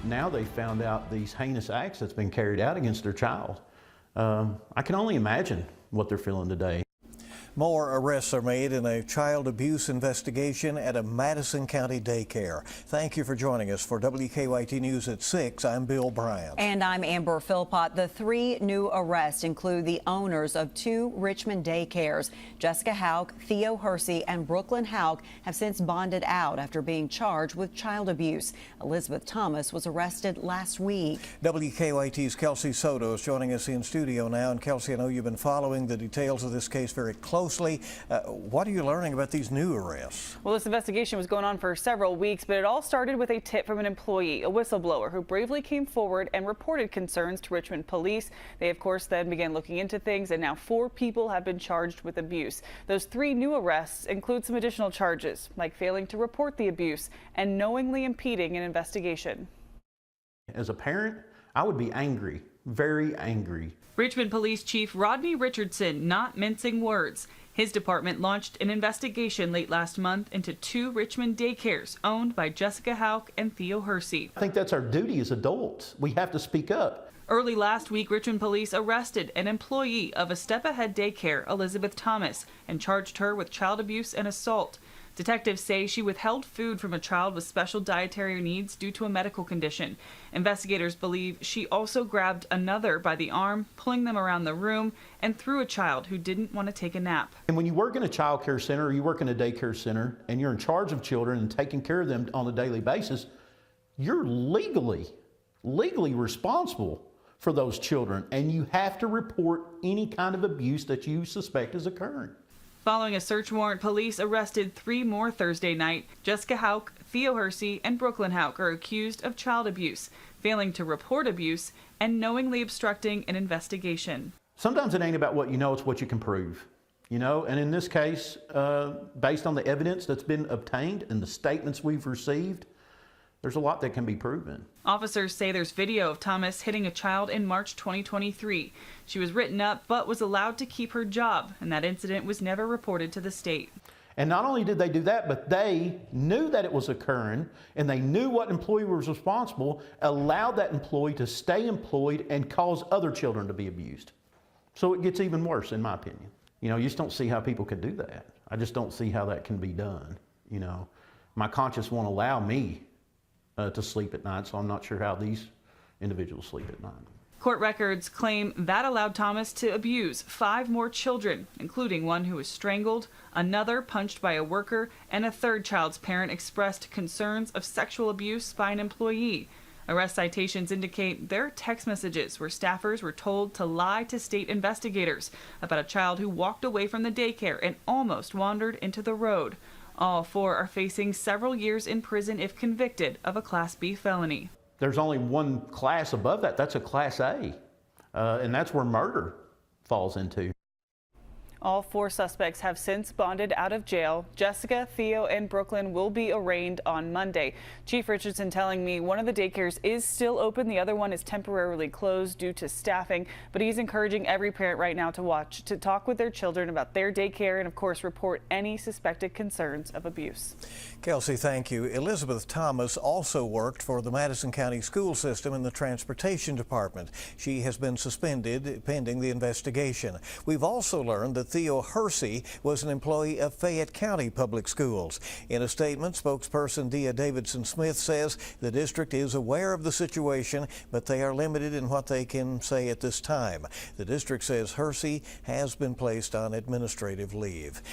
now they found out these heinous acts that's been carried out against their child. I can only imagine what they're feeling today. More arrests are made in a child abuse investigation at a Madison County daycare. Thank you for joining us. For WKYT News at 6, I'm Bill Bryant. And I'm Amber Philpott. The 3 new arrests include the owners of 2 Richmond daycares. Jessica Houck, Theo Hersey, and Brooklyn Houck have since bonded out after being charged with child abuse. Elizabeth Thomas was arrested last week. WKYT's Kelsey Soto is joining us in studio now. And Kelsey, I know you've been following the details of this case very closely. What are you learning about these new arrests? Well, this investigation was going on for several weeks, but it all started with a tip from an employee, a whistleblower, who bravely came forward and reported concerns to Richmond police. They, of course, then began looking into things, and now 4 people have been charged with abuse. Those 3 new arrests include some additional charges, like failing to report the abuse and knowingly impeding an investigation. As a parent, I would be angry, very angry. Richmond Police Chief Rodney Richardson not mincing words. His department launched an investigation late last month into 2 Richmond daycares owned by Jessica Houck and Theo Hersey. I think that's our duty as adults. We have to speak up. Early last week, Richmond police arrested an employee of a Step Ahead daycare, Elizabeth Thomas, and charged her with child abuse and assault. Detectives say she withheld food from a child with special dietary needs due to a medical condition. Investigators believe she also grabbed another by the arm, pulling them around the room, and threw a child who didn't want to take a nap. And when you work in a child care center or you work in a daycare center and you're in charge of children and taking care of them on a daily basis, you're legally responsible for those children, and you have to report any kind of abuse that you suspect is occurring. Following a search warrant, police arrested 3 more Thursday night. Jessica Houck, Theo Hersey, and Brooklyn Houck are accused of child abuse, failing to report abuse, and knowingly obstructing an investigation. Sometimes it ain't about what you know, it's what you can prove. You know, and in this case, based on the evidence that's been obtained and the statements we've received, there's a lot that can be proven. Officers say there's video of Thomas hitting a child in March 2023. She was written up but was allowed to keep her job, and that incident was never reported to the state. And not only did they do that, but they knew that it was occurring, and they knew what employee was responsible, allowed that employee to stay employed and cause other children to be abused. So it gets even worse, in my opinion. You know, you just don't see how people could do that. I just don't see how that can be done. You know, my conscience won't allow me to sleep at night, so I'm not sure how these individuals sleep at night. Court records claim that allowed Thomas to abuse 5 more children, including one who was strangled, another punched by a worker, and a 3rd child's parent expressed concerns of sexual abuse by an employee. Arrest citations indicate there are text messages where staffers were told to lie to state investigators about a child who walked away from the daycare and almost wandered into the road. All 4 are facing several years in prison if convicted of a Class B felony. There's only one class above that. That's a Class A, and that's where murder falls into. All 4 suspects have since bonded out of jail. Jessica, Theo, and Brooklyn will be arraigned on Monday. Chief Richardson telling me one of the daycares is still open. The other one is temporarily closed due to staffing, but he's encouraging every parent right now to talk with their children about their daycare and, of course, report any suspected concerns of abuse. Kelsey, thank you. Elizabeth Thomas also worked for the Madison County school system in the transportation department. She has been suspended pending the investigation. We've also learned that Theo Hersey was an employee of Fayette County Public Schools. In a statement, spokesperson Dia Davidson-Smith says the district is aware of the situation, but they are limited in what they can say at this time. The district says Hersey has been placed on administrative leave.